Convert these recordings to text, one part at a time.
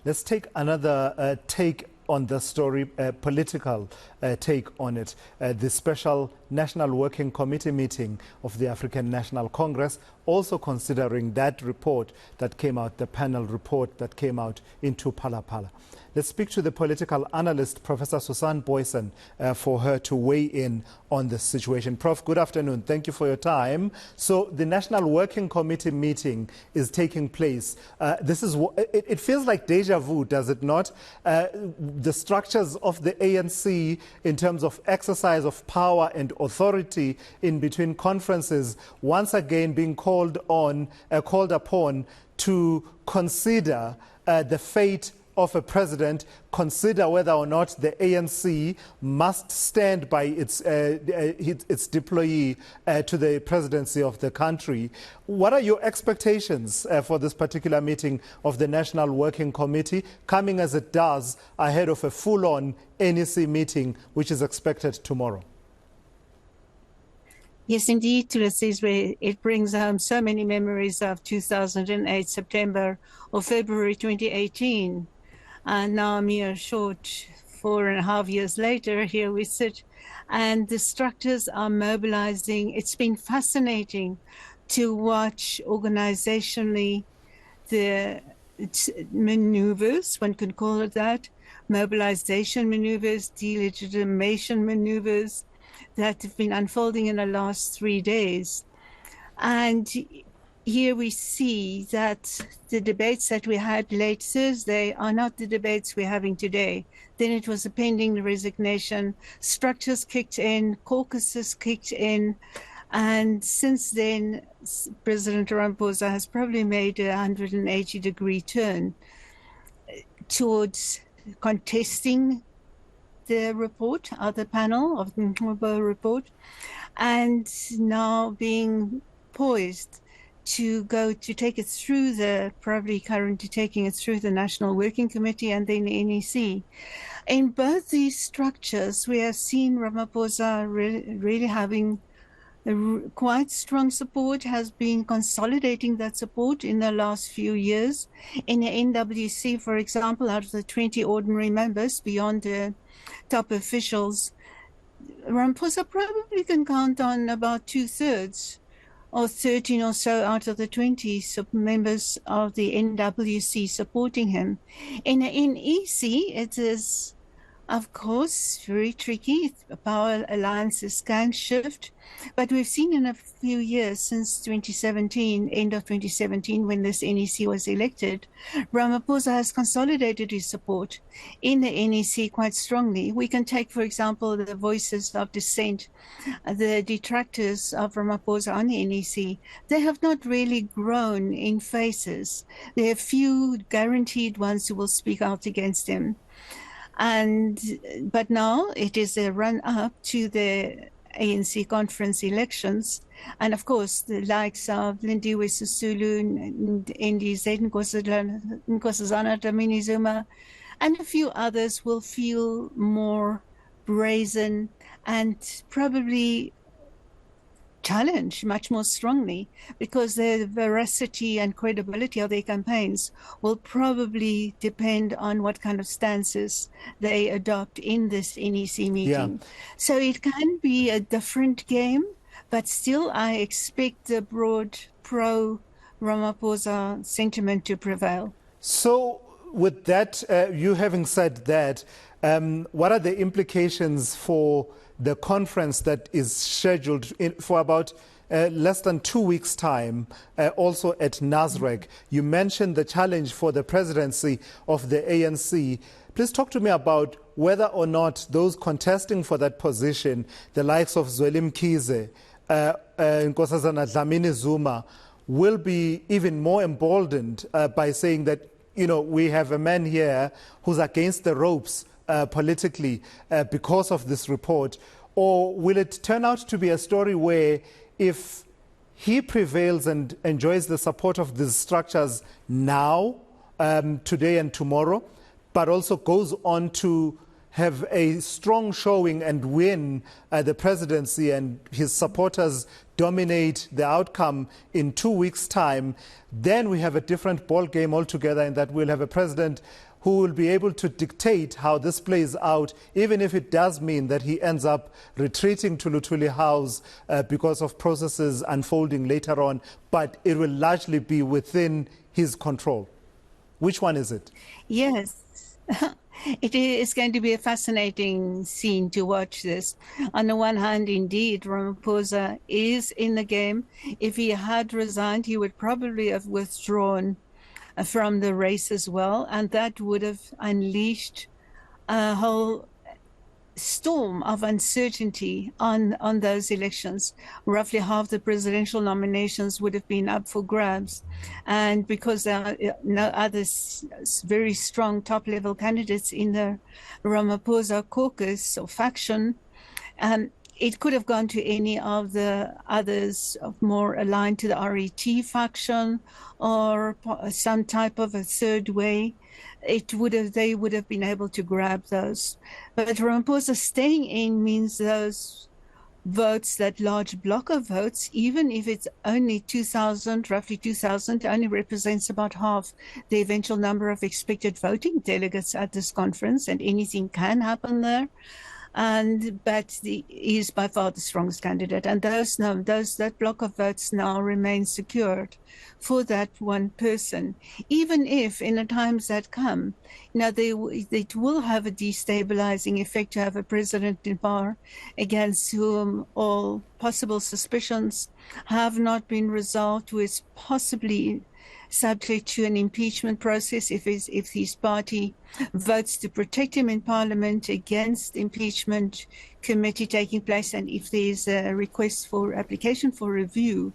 Let's take another take on the story, political take on it. The special National Working Committee meeting of the African National Congress, also considering that report that came out, the panel report that came out into Phala. Let's speak to the political analyst, Professor Susan Booysen, for her to weigh in on this situation. Prof, good afternoon. Thank you for your time. So the National Working Committee meeting is taking place. It feels like deja vu, does it not? The structures of the ANC in terms of exercise of power and authority in between conferences, once again being called upon to consider the fate of a president, consider whether or not the ANC must stand by its deployee to the presidency of the country. What are your expectations for this particular meeting of the National Working Committee, coming as it does ahead of a full-on NEC meeting, which is expected tomorrow? Yes, indeed, it brings home so many memories of 2008, September or February 2018. And now, a mere short 4.5 years later, here we sit, and the structures are mobilizing. It's been fascinating to watch organizationally the maneuvers, one could call it that, mobilization maneuvers, delegitimation maneuvers that have been unfolding in the last 3 days. And here we see that the debates that we had late Thursday are not the debates we're having today. Then it was a pending resignation, structures kicked in, caucuses kicked in, and since then, President Ramaphosa has probably made a 180-degree turn towards contesting the report, the panel of the Nkqubo report, and now being poised to take it through probably currently taking it through the National Working Committee and then the NEC. In both these structures, we have seen Ramaphosa really having quite strong support, has been consolidating that support in the last few years. In the NWC, for example, out of the 20 ordinary members, beyond the top officials, Ramaphosa probably can count on about 2/3 or 13 or so out of the 20 members of the NWC supporting him. In the NEC, it is, of course, very tricky. Power alliances can shift, but we've seen in a few years since 2017, end of 2017, when this NEC was elected, Ramaphosa has consolidated his support in the NEC quite strongly. We can take, for example, the voices of dissent, the detractors of Ramaphosa on the NEC. They have not really grown in faces. There are few guaranteed ones who will speak out against him. But now it is a run-up to the ANC conference elections. And of course, the likes of Lindiwe Sisulu, NDZ, Nkosazana Dlamini-Zuma, and a few others will feel more brazen and probably challenge much more strongly, because the veracity and credibility of their campaigns will probably depend on what kind of stances they adopt in this NEC meeting. Yeah. So it can be a different game, but still I expect the broad pro-Ramaphosa sentiment to prevail. So with that, you having said that, what are the implications for the conference that is scheduled for about less than 2 weeks' time, also at Nasrec? You mentioned the challenge for the presidency of the ANC. Please talk to me about whether or not those contesting for that position, the likes of Zweli Mkhize, Nkosazana Dlamini-Zuma, will be even more emboldened by saying that, you know, we have a man here who's against the ropes politically because of this report? Or will it turn out to be a story where if he prevails and enjoys the support of these structures now, today and tomorrow, but also goes on to have a strong showing and win the presidency and his supporters dominate the outcome in 2 weeks' time, then we have a different ball game altogether, in that we'll have a president who will be able to dictate how this plays out, even if it does mean that he ends up retreating to Luthuli House because of processes unfolding later on, but it will largely be within his control. Which one is it? Yes. It is going to be a fascinating scene to watch this. On the one hand, indeed, Ramaphosa is in the game. If he had resigned, he would probably have withdrawn from the race as well, and that would have unleashed a whole storm of uncertainty on those elections. Roughly half the presidential nominations would have been up for grabs. And because there are no other very strong top-level candidates in the Ramaphosa caucus or faction, it could have gone to any of the others more aligned to the RET faction or some type of a third way. They would have been able to grab those. But Ramaphosa staying in means those votes, that large block of votes, even if it's only 2,000, roughly 2,000, only represents about half the eventual number of expected voting delegates at this conference, and anything can happen there. But he is by far the strongest candidate, and that block of votes now remains secured for that one person. Even if in the times that come, it will have a destabilizing effect to have a president in power against whom all possible suspicions have not been resolved, who is possibly subject to an impeachment process if his party votes to protect him in Parliament against impeachment committee taking place, and if there's a request for application for review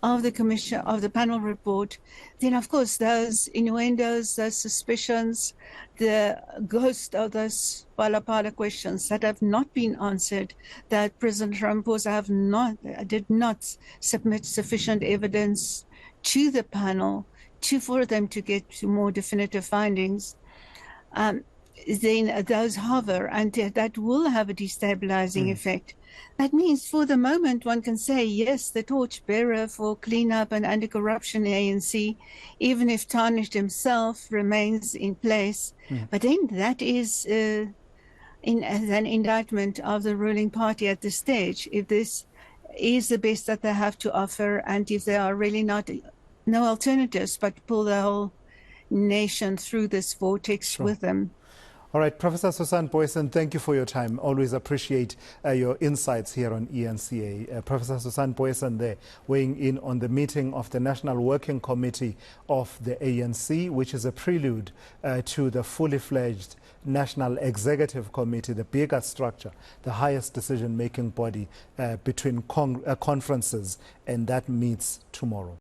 of the panel report, then of course those innuendos, those suspicions, the ghost of those pala questions that have not been answered, that President Ramaphosa did not submit sufficient evidence to the panel for them to get to more definitive findings, then those hover, and that will have a destabilizing effect. That means for the moment one can say, yes, the torchbearer for cleanup and anti-corruption ANC, even if tarnished himself, remains in place. But then that is an indictment of the ruling party at this stage. If this is the best that they have to offer, and if there are really no alternatives but pull the whole nation through this vortex with them. All right, Professor Susan Booysen, thank you for your time. Always appreciate your insights here on eNCA. Professor Susan Booysen there, weighing in on the meeting of the National Working Committee of the ANC, which is a prelude to the fully fledged National Executive Committee, the bigger structure, the highest decision-making body between conferences, and that meets tomorrow.